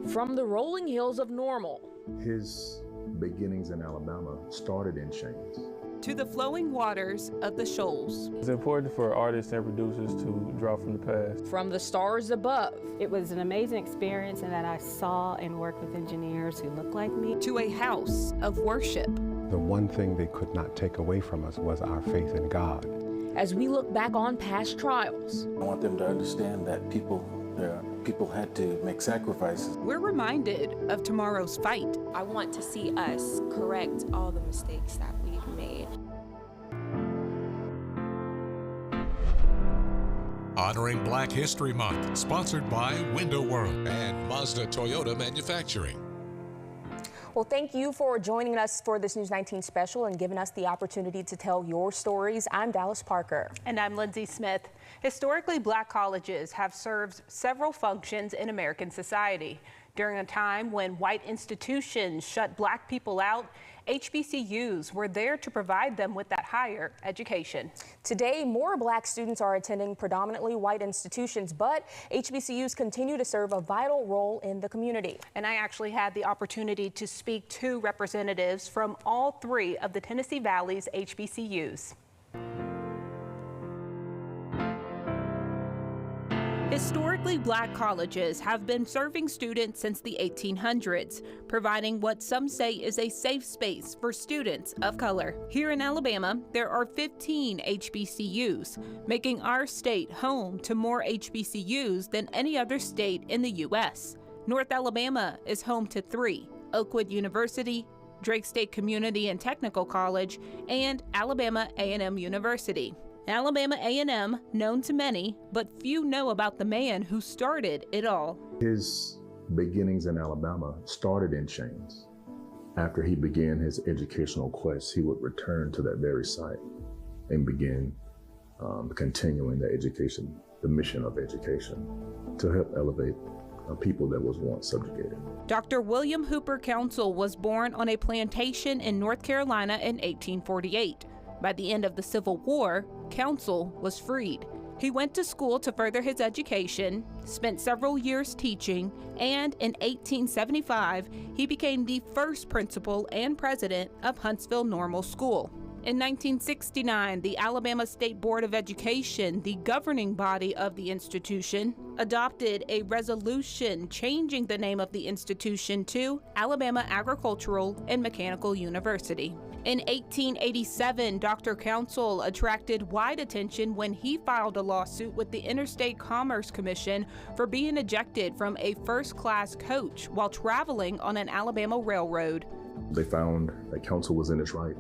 From the rolling hills of Normal. His beginnings in Alabama started in chains. To the flowing waters of the shoals. It's important for artists and producers to draw from the past. From the stars above. It was an amazing experience in that I saw and worked with engineers who looked like me. To a house of worship. The one thing they could not take away from us was our faith in God. As we look back on past trials. I want them to understand that people had to make sacrifices. We're reminded of tomorrow's fight. I want to see us correct all the mistakes that we've made. Honoring Black History Month, sponsored by Window World and Mazda Toyota Manufacturing. Well, thank you for joining us for this News 19 special and giving us the opportunity to tell your stories. I'm Dallas Parker. And I'm Lindsay Smith. Historically Black colleges have served several functions in American society. During a time when white institutions shut Black people out, HBCUs were there to provide them with that higher education. Today, more Black students are attending predominantly white institutions, but HBCUs continue to serve a vital role in the community. And I actually had the opportunity to speak to representatives from all three of the Tennessee Valley's HBCUs. Historically Black colleges have been serving students since the 1800s, providing what some say is a safe space for students of color. Here in Alabama, there are 15 HBCUs, making our state home to more HBCUs than any other state in the U.S. North Alabama is home to 3, Oakwood University, Drake State Community and Technical College, and Alabama A&M University. Alabama A&M, known to many, but few know about the man who started it all. His beginnings in Alabama started in chains. After he began his educational quest, he would return to that very site and begin continuing the education, the mission of education, to help elevate a people that was once subjugated. Dr. William Hooper Council was born on a plantation in North Carolina in 1848. By the end of the Civil War, Council was freed. He went to school to further his education, spent several years teaching, and in 1875, he became the first principal and president of Huntsville Normal School. In 1969, the Alabama State Board of Education, the governing body of the institution, adopted a resolution changing the name of the institution to Alabama Agricultural and Mechanical University. In 1887, Dr. Council attracted wide attention when he filed a lawsuit with the Interstate Commerce Commission for being ejected from a first-class coach while traveling on an Alabama railroad. They found that Council was in its right,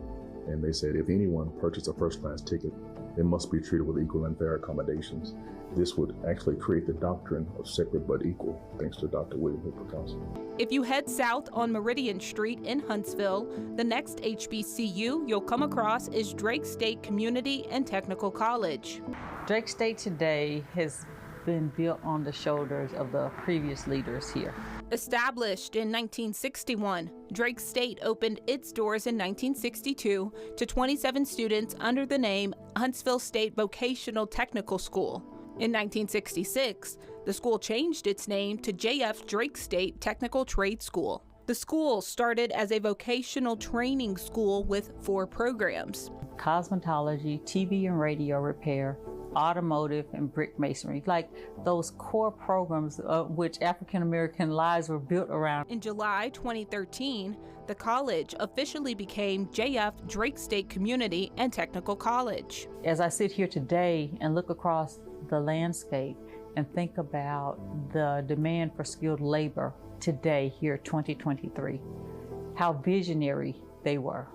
and they said if anyone purchased a first-class ticket, it must be treated with equal and fair accommodations. This would actually create the doctrine of separate but equal, thanks to Dr. William Hooper Council. If you head south on Meridian Street in Huntsville, the next HBCU you'll come across is Drake State Community and Technical College. Drake State today has been built on the shoulders of the previous leaders here. Established in 1961, Drake State opened its doors in 1962 to 27 students under the name Huntsville State Vocational Technical School. In 1966, the school changed its name to J.F. Drake State Technical Trade School. The school started as a vocational training school with 4 programs: cosmetology, TV and radio repair, automotive, and brick masonry, like those core programs which African American lives were built around. In July 2013, the college officially became J.F. Drake State Community and Technical College. As I sit here today and look across the landscape and think about the demand for skilled labor today here 2023, how visionary they were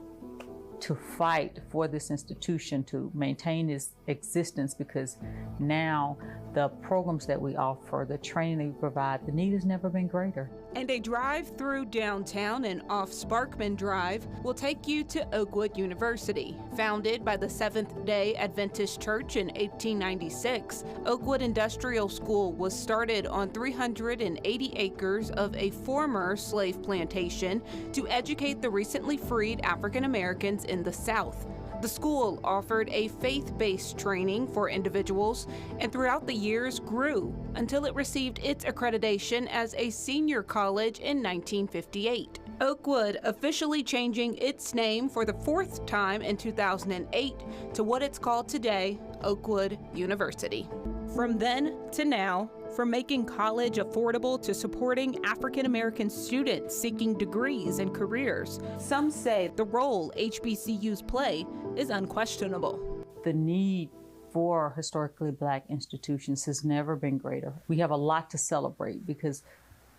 to fight for this institution to maintain its existence, because now the programs that we offer, the training that we provide, the need has never been greater. And a drive through downtown and off Sparkman Drive will take you to Oakwood University. Founded by the Seventh-day Adventist Church in 1896, Oakwood Industrial School was started on 380 acres of a former slave plantation to educate the recently freed African Americans in the South. The school offered a faith-based training for individuals and throughout the years grew until it received its accreditation as a senior college in 1958. Oakwood officially changing its name for the 4th time in 2008 to what it's called today, Oakwood University. From then to now, from making college affordable to supporting African American students seeking degrees and careers, some say the role HBCUs play is unquestionable. The need for historically Black institutions has never been greater. We have a lot to celebrate because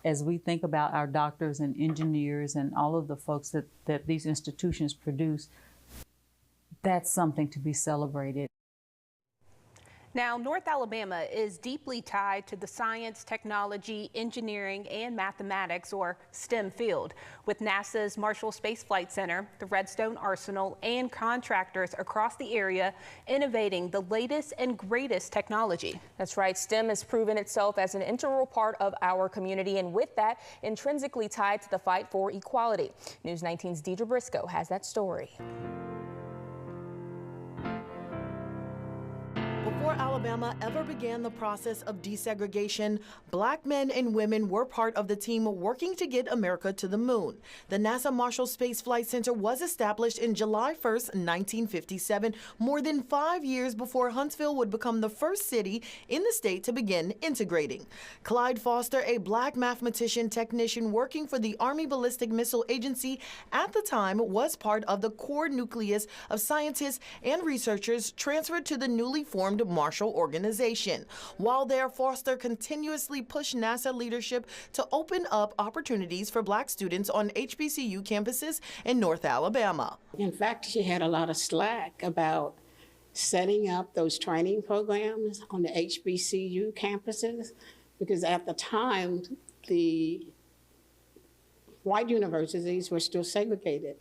as we think about our doctors and engineers and all of the folks that these institutions produce, that's something to be celebrated. Now, North Alabama is deeply tied to the science, technology, engineering, and mathematics, or STEM field, with NASA's Marshall Space Flight Center, the Redstone Arsenal, and contractors across the area innovating the latest and greatest technology. That's right. STEM has proven itself as an integral part of our community, and with that, intrinsically tied to the fight for equality. News 19's Deidre Briscoe has that story. Before Alabama ever began the process of desegregation, Black men and women were part of the team working to get America to the moon. The NASA Marshall Space Flight Center was established in July 1st, 1957, more than 5 years before Huntsville would become the first city in the state to begin integrating. Clyde Foster, a Black mathematician technician working for the Army Ballistic Missile Agency at the time, was part of the core nucleus of scientists and researchers transferred to the newly formed Marshall organization. While there, Foster continuously pushed NASA leadership to open up opportunities for Black students on HBCU campuses in North Alabama. In fact, she had a lot of slack about setting up those training programs on the HBCU campuses, because at the time, the white universities were still segregated,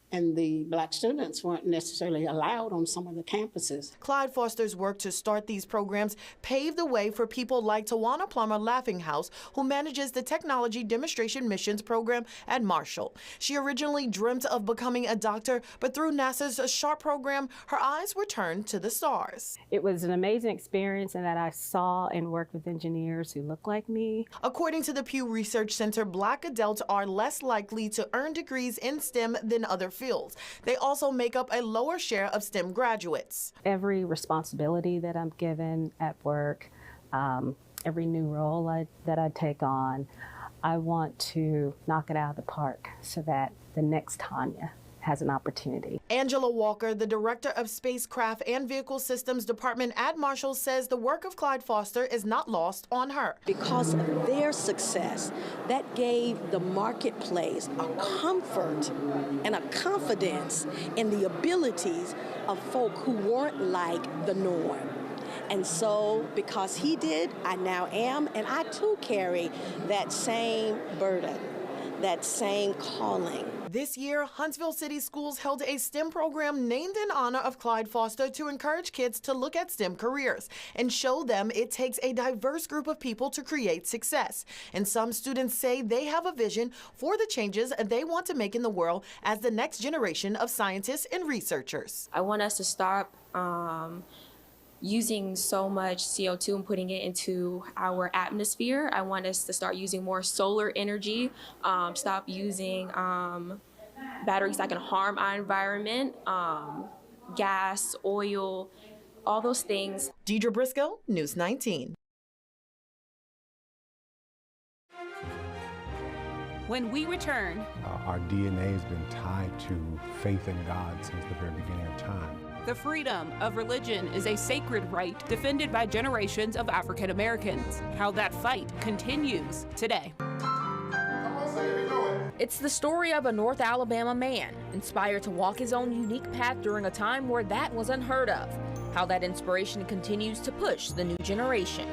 and the Black students weren't necessarily allowed on some of the campuses. Clyde Foster's work to start these programs paved the way for people like Tawana Plummer Laughinghouse, who manages the Technology Demonstration Missions program at Marshall. She originally dreamt of becoming a doctor, but through NASA's SHARP program, her eyes were turned to the stars. It was an amazing experience in that I saw and worked with engineers who look like me. According to the Pew Research Center, Black adults are less likely to earn degrees in STEM than other fields. They also make up a lower share of STEM graduates. Every responsibility that I'm given at work, every new role that I take on, I want to knock it out of the park so that the next Tanya has an opportunity. Angela Walker, the director of Spacecraft and Vehicle Systems Department at Marshall, says the work of Clyde Foster is not lost on her. Because of their success, that gave the marketplace a comfort and a confidence in the abilities of folk who weren't like the norm. And so, because he did, I now am, and I too carry that same burden, that same calling. This year, Huntsville City Schools held a STEM program named in honor of Clyde Foster to encourage kids to look at STEM careers and show them it takes a diverse group of people to create success. And some students say they have a vision for the changes they want to make in the world as the next generation of scientists and researchers. I want us to stop using so much CO2 and putting it into our atmosphere. I want us to start using more solar energy, stop using batteries that can harm our environment, gas, oil, all those things. Deidre Briscoe, News 19. When we return, our DNA has been tied to faith in God since the very beginning of time. the freedom of religion is a sacred right defended by generations of African Americans. How that fight continues today. It's the story of a North Alabama man inspired to walk his own unique path during a time where that was unheard of. How that inspiration continues to push the new generation.